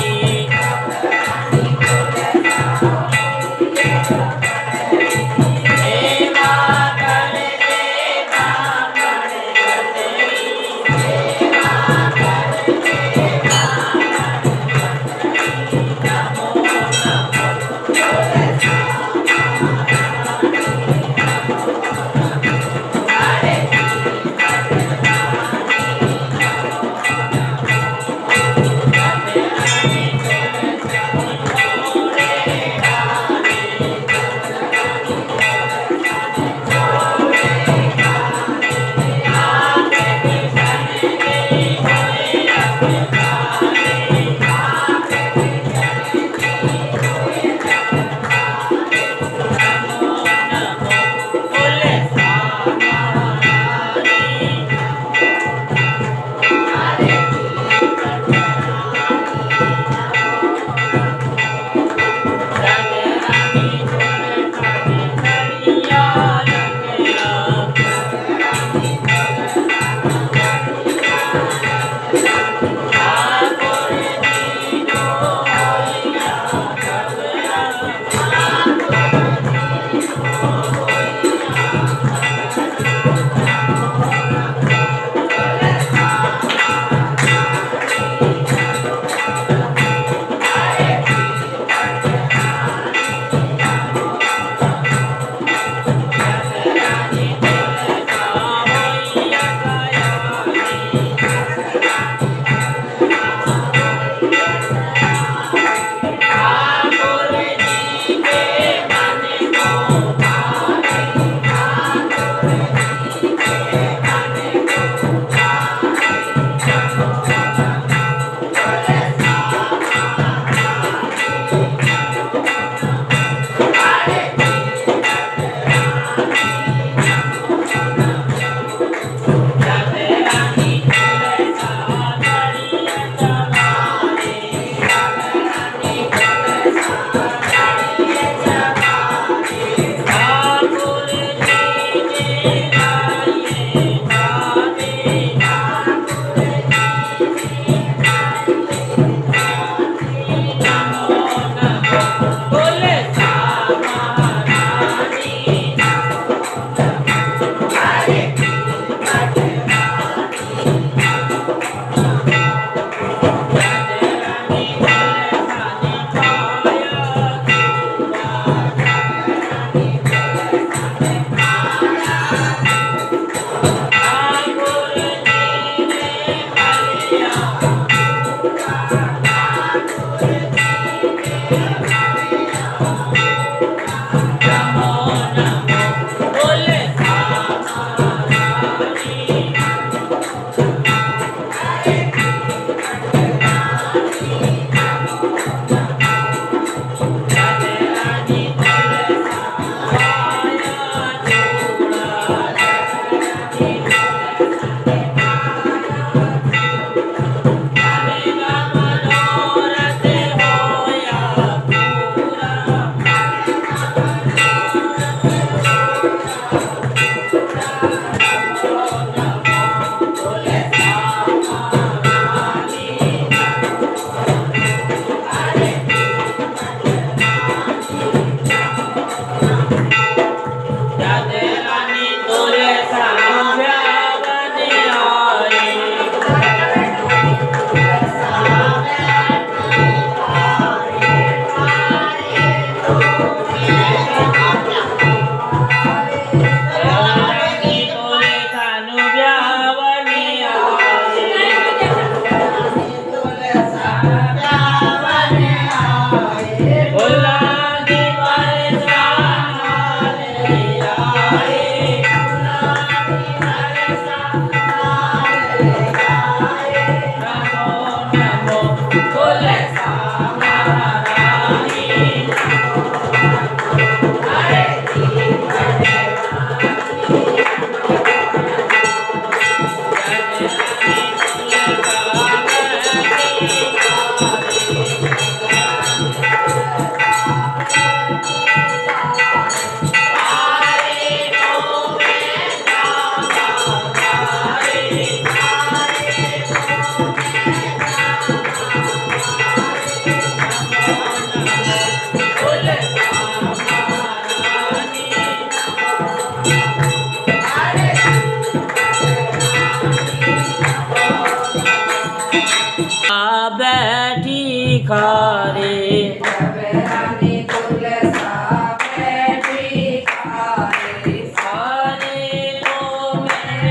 खारे। जब रानी तुलसा बैठी खारे, खारे तो मैं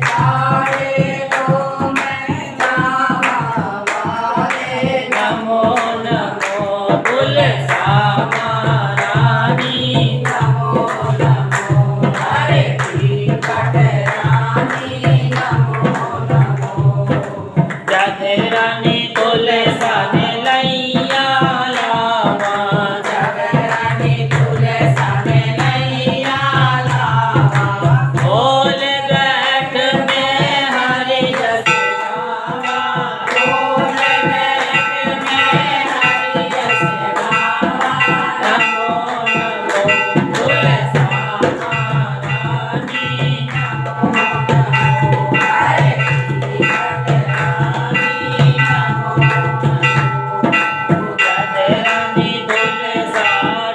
खारे तो मैं जावारे। नमो नमो तुलसा महारानी। नमो नमो हरे पट रानी। नमो नमो जग रानी तुलसा ने लैया लावा। जग रानी तुलसा ने लैया लावा। बोल बैठ में हरि जस गावा। बोल बैठ में हरि जस गावा। नमो नमो तुलसा महारानी। हरे पट रानी। जग रानी तुलसा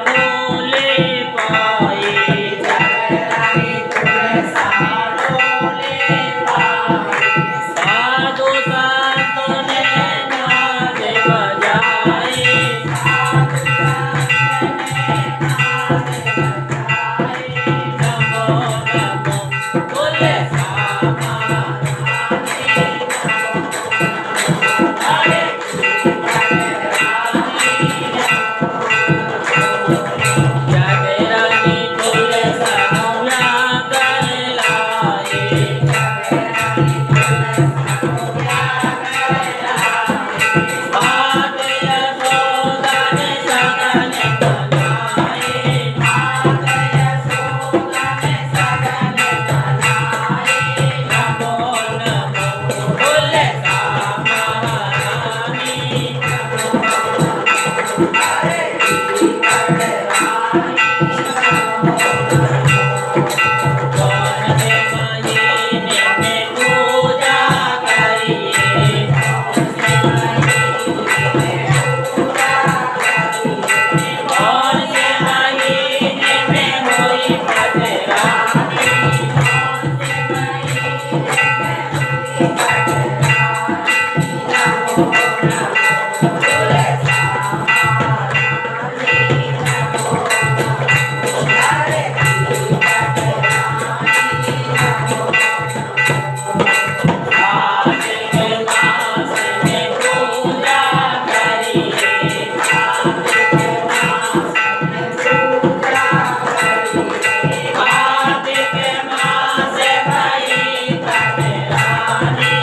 डोले पाए। जग रानी तुलसा डोले पाए। साधु संतों ने नाद बजाए। नमो नमो तुलसा जग रानी तुलसा नौला कर लाए। बात यशोदा ने सगन बनाए। नमो नमो तुलसा महारानी। कौन से महीने में पूजा करिए। कौन से महीने में हुई पटरानी। कार्तिक मास में पूजा करिए। कार्तिक मास भई पटरानी।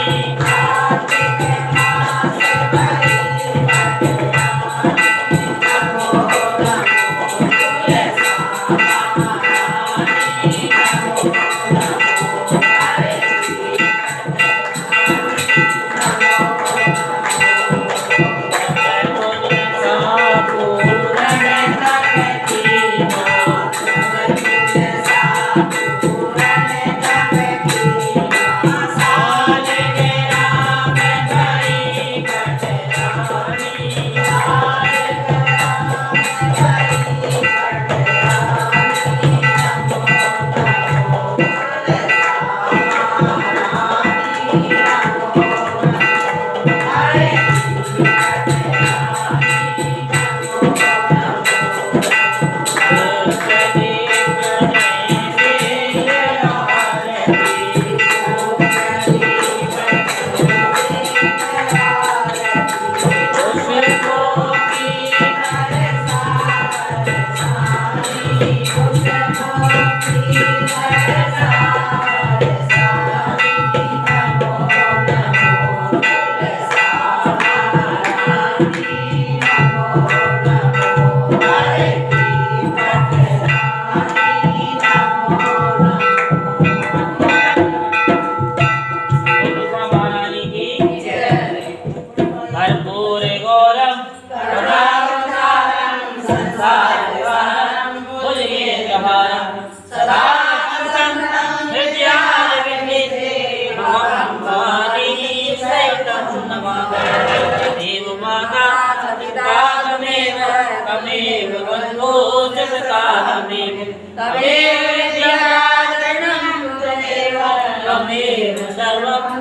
तमेव सर्वं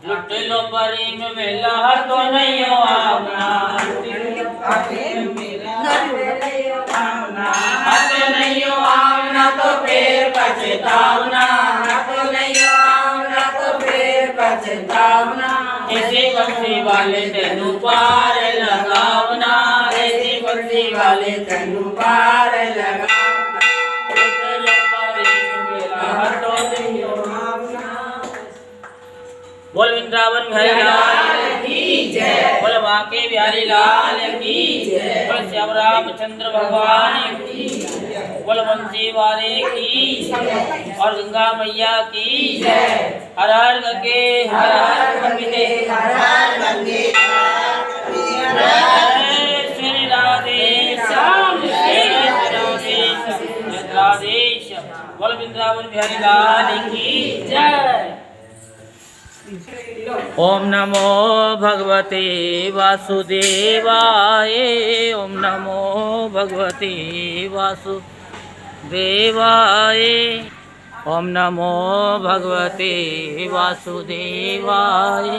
लुटे लो परी में मेला हर तो नहीं हो आवना हर तो नहीं हो आवना तो फिर पछतावना तो नहीं हो आवना तो फिर पछतावना ऐसे बंसी वाले तेनू पार लगावना ऐसे बंसी वाले तेनू पार लगावना लुटे लो परी में मेला हर तो नहीं हो आवना। बोल वृंदावन बिहारी लाल की जय। बोल बांके बिहारी लाल की जय। बोल श्याम रामचंद्र भगवान की जय। बोल बंसी वाले की और गंगा मैया की जय। हर हर गंगे हर हर गंगे हर हर गंगे श्री राधे श्याम श्री राधे श्याम। बोल वृंदावन बिहारी लाल की जय। ओम नमो भगवते वासुदेवाय ओम नमो भगवते वासुदेवाय ओम नमो भगवते वासुदेवाय।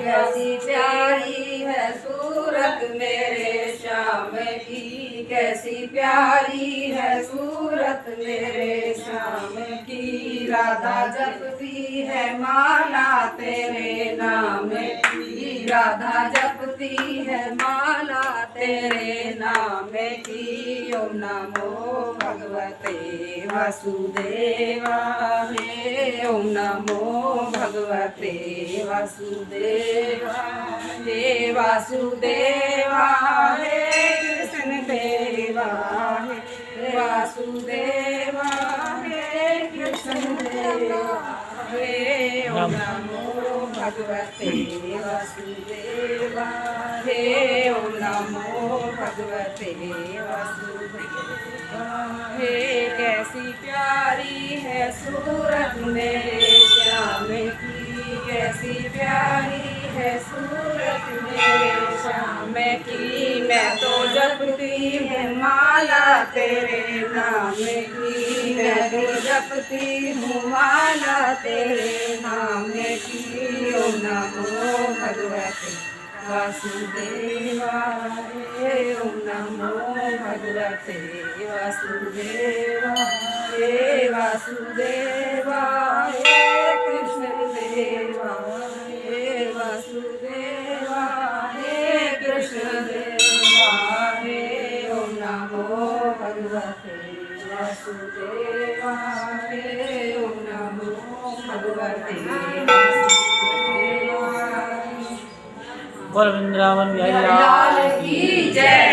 कैसी प्यारी है सूरत मेरे श्याम की कैसी प्यारी है सूरत मेरे श्याम की राधा जपती है माला तेरे नाम की राधा जपती है माला तेरे नाम की। ओम नमो भगवते वासुदेवाय ओम नमो भगवते वासुदेवा हे वासुदेवा हे कृष्ण देवा हे वासुदेवा हे कृष्ण देवा हे ओम नमो भगवते वासुदेवा हे ओम नमो भगवते वासुदेवा हे। कैसी प्यारी है सूरत मेरे श्याम की कैसी प्यारी है सूरत मेरे श्याम की। मैं तो जपती हूँ माला तेरे नाम की मैं तो जपती हूँ माला तेरे नाम की। ओम नमो भगवते वासुदेवाय ओम नमो भगवते वासुदेवाय वासुदेवाय कृष्ण देवाय वासुदेवाय कृष्ण देवाय। ओम नमो भगवते वासुदेवाय ओम नमो भगवते वासुदेवाय। बोल वृंदावन बिहारी लाल की जय।